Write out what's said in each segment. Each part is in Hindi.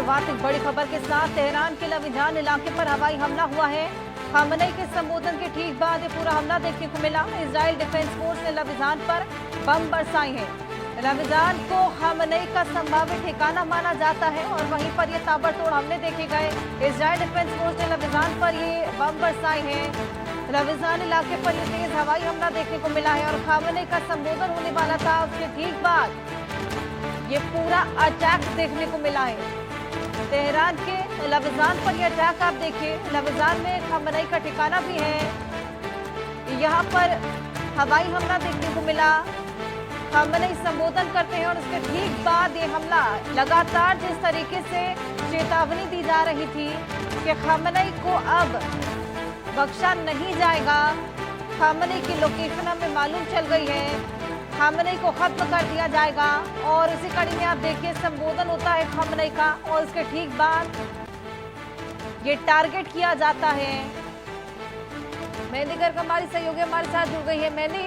शुरुआत एक बड़ी खबर के साथ। तेहरान के लविजान इलाके पर हवाई हमला हुआ है। खामनेई के संबोधन के ठीक बाद ये पूरा हमला देखने को मिला। इजराइल डिफेंस फोर्स ने लविजान पर बम बरसाए हैं। लविजान को खामनेई का संभावित ठिकाना माना जाता है और वहीं पर ये ताबड़तोड़ हमले देखे गए। इजराइल डिफेंस फोर्स ने लविजान पर ये बम बरसाए हैं। लविजान इलाके पर ये तेज हवाई हमला देखने को मिला है और खामनेई का संबोधन होने वाला था। उसके ठीक बाद ये पूरा अटैक देखने को मिला है। तेहरान के लविजान पर यह अटैक आप देखिए। लविजान में खामनेई का ठिकाना भी है। यहाँ पर हवाई हमला देखने को मिला। खामनेई संबोधन करते हैं और उसके ठीक बाद ये हमला। लगातार जिस तरीके से चेतावनी दी जा रही थी कि खामनेई को अब बख्शा नहीं जाएगा। खामनेई की लोकेशन हमें मालूम चल गई है। खामनेई को खत्म कर दिया जाएगा और इसी कड़ी में आप देखिए संबोधन होता है खामनेई का और उसके ठीक बाद ये टारगेट किया जाता है। मेहंदी गर्ग हमारी सहयोगी हमारे साथ जुड़ गई है। मेहंदी,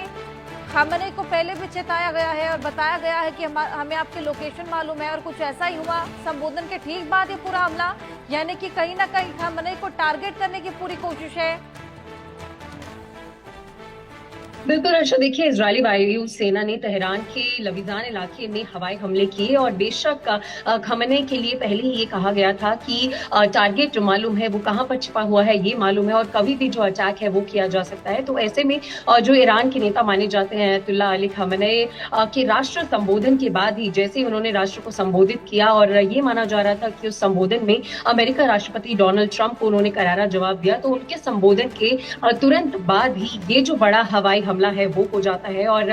खामनेई को पहले भी चेताया गया है और बताया गया है कि हमें आपकी लोकेशन मालूम है और कुछ ऐसा ही हुआ। संबोधन के ठीक बाद ये पूरा हमला, यानी कि कहीं ना कहीं खामनेई को टारगेट करने की पूरी कोशिश है। बिल्कुल अर्षा, देखिए इजरायली वायु सेना ने तेहरान के लविजान इलाके में हवाई हमले किए और बेशक खामनेई के लिए पहले ही ये कहा गया था कि टारगेट जो मालूम है वो कहां पर छिपा हुआ है ये मालूम है और कभी भी जो अटैक है वो किया जा सकता है। तो ऐसे में जो ईरान के नेता माने जाते हैं अयतुल्लाह अली खामनेई के राष्ट्र संबोधन के बाद ही जैसे ही उन्होंने राष्ट्र को संबोधित किया और ये माना जा रहा था कि उस संबोधन में अमेरिका राष्ट्रपति डोनाल्ड ट्रंप को उन्होंने करारा जवाब दिया, तो उनके संबोधन के तुरंत बाद ही ये जो बड़ा हवाई हमला है वो हो जाता है और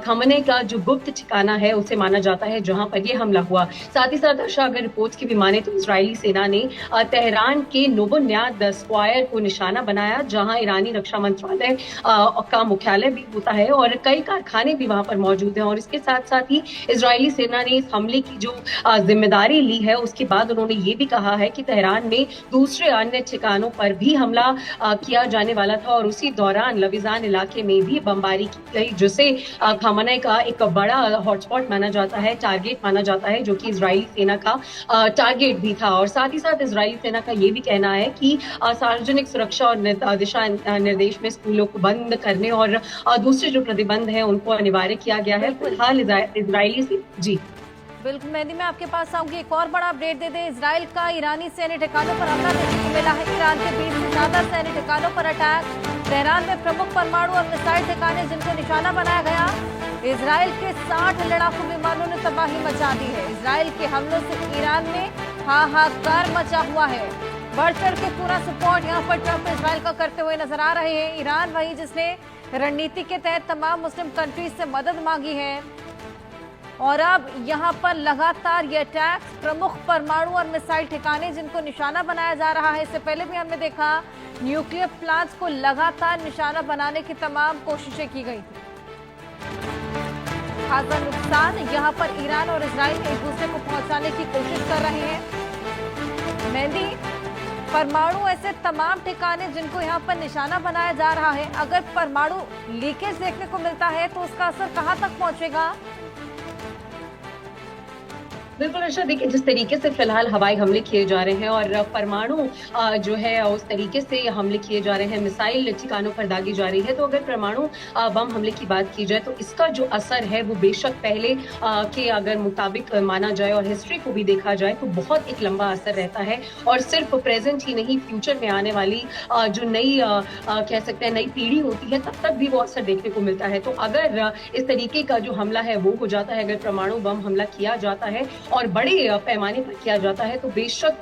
खामनेई का जो गुप्त ठिकाना है उसे माना जाता है जहां पर ये हमला हुआ। साथ ही साथ अर्षा, अगर रिपोर्ट्स की भी माने तो इजरायली सेना ने तेहरान के नोवोन्याद स्क्वायर को निशाना बनाया जहां ईरानी रक्षा मंत्रालय का मुख्यालय भी होता है और कई कारखाने भी वहां पर मौजूद हैं। और इसके साथ साथ ही इजरायली सेना ने इस हमले की जो जिम्मेदारी ली है उसके बाद उन्होंने ये भी कहा है कि तेहरान में दूसरे अन्य ठिकानों पर भी हमला किया जाने वाला था और उसी दौरान लविजान इलाके में भी बमबारी की गई, जिसे खामनेई का एक बड़ा हॉटस्पॉट माना जाता है, टारगेट माना जाता है, जो कि इजरायली सेना का टारगेट भी था। और साथ ही साथ इजरायली सेना का ये भी कहना है कि सार्वजनिक सुरक्षा और दिशा निर्देश में स्कूलों को बंद करने और दूसरे जो प्रतिबंध है उनको अनिवार्य किया गया है। फिलहाल इजरायली जी बिल्कुल मेहंदी, मैं आपके पास आऊंगी। एक और बड़ा अपडेट दे दें। इजराइल का ईरानी सैन्य ठिकानों पर हमला देखने को मिला है। ईरान के 20 से ज्यादा सैन्य ठिकानों पर अटैक। तेहरान में प्रमुख परमाणु और मिसाइल ठिकाने जिनको निशाना बनाया गया। इजराइल के 60 लड़ाकू विमानों ने तबाही मचा दी है। इजराइल के हमलों से ईरान में हाहाकार मचा हुआ है। बढ़ चढ़ के पूरा सपोर्ट यहाँ पर ट्रंप इजराइल का करते हुए नजर आ रहे हैं। ईरान वही जिसने रणनीति के तहत तमाम मुस्लिम कंट्रीज से मदद मांगी है और अब यहाँ पर लगातार ये अटैक प्रमुख परमाणु और मिसाइल ठिकाने जिनको निशाना बनाया जा रहा है। इससे पहले भी हमने देखा न्यूक्लियर प्लांट्स को लगातार निशाना बनाने की तमाम कोशिशें की गई थी। खासा नुकसान यहाँ पर ईरान और इजराइल एक दूसरे को पहुंचाने की कोशिश कर रहे हैं। मेहंदी, परमाणु ऐसे तमाम ठिकाने जिनको यहाँ पर निशाना बनाया जा रहा है, अगर परमाणु लीकेज देखने को मिलता है तो उसका असर कहाँ तक पहुंचेगा? बिल्कुल अर्षा, देखिए जिस तरीके से फिलहाल हवाई हमले किए जा रहे हैं और परमाणु जो है उस तरीके से हमले किए जा रहे हैं, मिसाइल ठिकानों पर दागी जा रही है, तो अगर परमाणु बम हमले की बात की जाए तो इसका जो असर है वो बेशक पहले के अगर मुताबिक माना जाए और हिस्ट्री को भी देखा जाए तो बहुत एक लंबा असर रहता है और सिर्फ प्रेजेंट ही नहीं फ्यूचर में आने वाली जो नई कह सकते हैं नई पीढ़ी होती है तब तक भी वो असर देखने को मिलता है। तो अगर इस तरीके का जो हमला है वो हो जाता है, अगर परमाणु बम हमला किया जाता है और बड़े पैमाने पर किया जाता है तो बेशक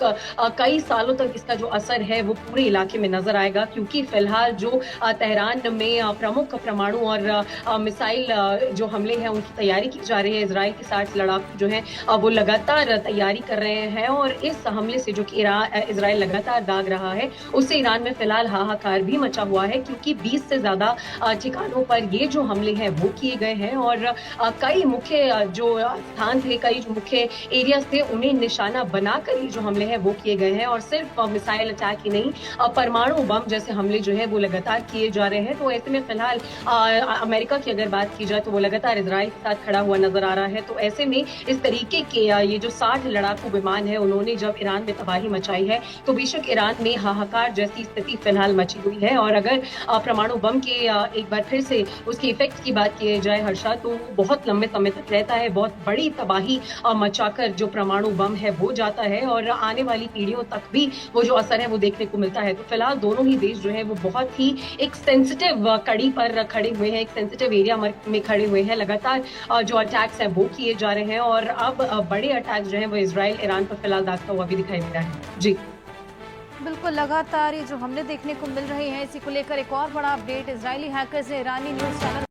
कई सालों तक इसका जो असर है वो पूरे इलाके में नजर आएगा, क्योंकि फिलहाल जो तेहरान में प्रमुख परमाणु और मिसाइल जो हमले हैं उनकी तैयारी की जा रही है। इजराइल के 60 लड़ाकू जो हैं वो लगातार तैयारी कर रहे हैं और इस हमले से जो कि इजराइल लगातार दाग रहा है उससे ईरान में फिलहाल हाहाकार भी मचा हुआ है, क्योंकि 20 से ज्यादा ठिकानों पर ये जो हमले हैं वो किए गए हैं और कई मुख्य जो स्थान थे, कई जो मुख्य एरिया थे उन्हें निशाना बनाकर ही जो हमले हैं वो किए गए हैं। और सिर्फ मिसाइल अटैक ही नहीं, परमाणु बम जैसे हमले जो है वो लगातार किए जा रहे हैं। तो ऐसे में फिलहाल अमेरिका की अगर बात की जाए तो वो लगातार इजराइल के साथ खड़ा हुआ नजर आ रहा है। तो ऐसे में इस तरीके के ये जो 60 लड़ाकू विमान है उन्होंने जब ईरान में तबाही मचाई है तो बेशक ईरान में हाहाकार जैसी स्थिति फिलहाल मची हुई है। और अगर परमाणु बम के एक बार फिर से उसके इफेक्ट की बात की जाए हर्षा, तो बहुत लंबे समय तक रहता है, बहुत बड़ी तबाही मचाकर जो परमाणु बम है वो जाता है और आने वाली पीढ़ियों तक भी वो जो असर है वो देखने को मिलता है। तो फिलहाल दोनों ही देश जो है वो बहुत ही एक सेंसिटिव कड़ी पर खड़े हुए हैं, एक सेंसिटिव एरिया में खड़े हुए हैं। लगातार जो अटैक्स हैं वो किए जा रहे हैं और अब बड़े अटैक्स जो हैं वो इजराइल ईरान पर फिलहाल दागता हुआ भी दिखाई दे रहा है। जी बिल्कुल, लगातार ये जो हमले देखने को मिल रहे हैं, इसी को लेकर एक और बड़ा अपडेट, इजरायली हैकर्स ने ईरानी न्यूज चैनल